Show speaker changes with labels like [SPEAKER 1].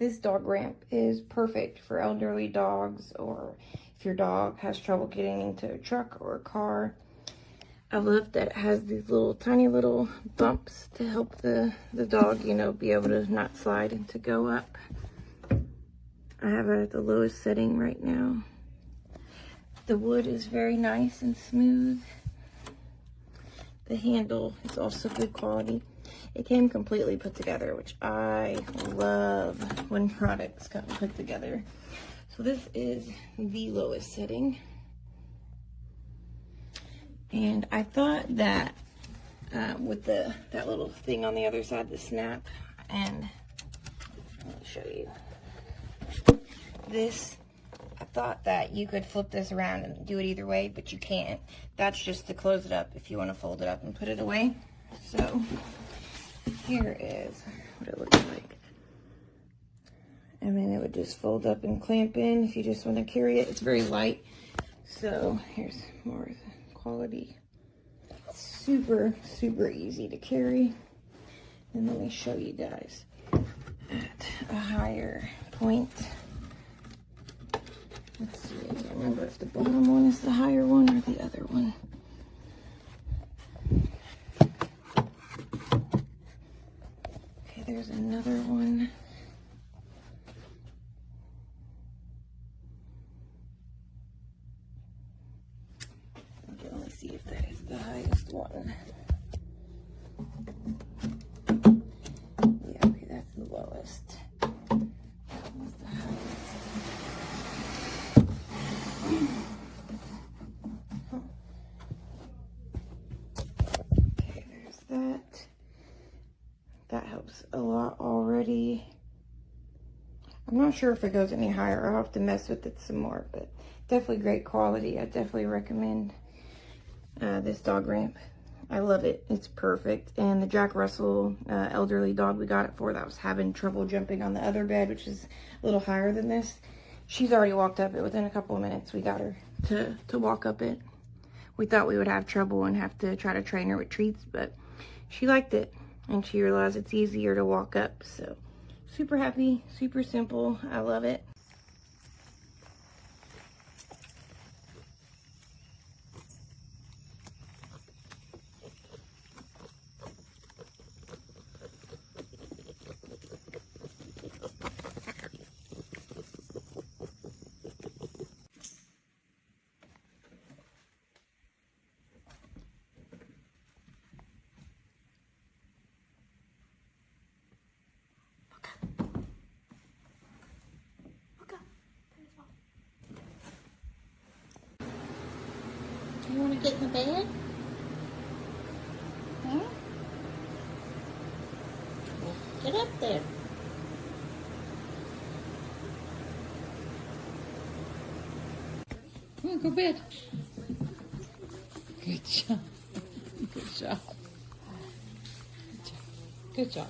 [SPEAKER 1] This dog ramp is perfect for elderly dogs, or if your dog has trouble getting into a truck or a car. I love that it has these little tiny little bumps to help the dog, you know, be able to not slide and to go up. I have it at the lowest setting right now. The wood is very nice and smooth. The handle is also good quality. It came completely put together, which I love when products come put together. So this is the lowest setting. And I thought that with that little thing on the other side, the snap, and let me show you this. I thought that you could flip this around and do it either way, but you can't. That's just to close it up if you want to fold it up and put it away. So here is what it looks like. And then it would just fold up and clamp in if you just want to carry it. It's very light. So here's more quality. Super, super easy to carry. And let me show you guys at a higher point. Let's see, I can't remember if the bottom one is the higher one or the other one. Okay, there's another one. Okay, let me see if that is the highest one. Yeah, okay, that's the lowest. That one's the highest. Okay, there's that. That helps a lot already. I'm not sure if it goes any higher. I'll have to mess with it some more, but definitely great quality. I definitely recommend this dog ramp. I love it. It's perfect. And the Jack Russell elderly dog we got it for that was having trouble jumping on the other bed, which is a little higher than this. She's already walked up it within a couple of minutes. We got her to walk up it. We thought we would have trouble and have to try to train her with treats, but she liked it and she realized it's easier to walk up. So super happy, super simple. I love it.
[SPEAKER 2] You want to get in the bed? Huh? Get up there. Come on, go to bed. Good job. Good job. Good job. Good job.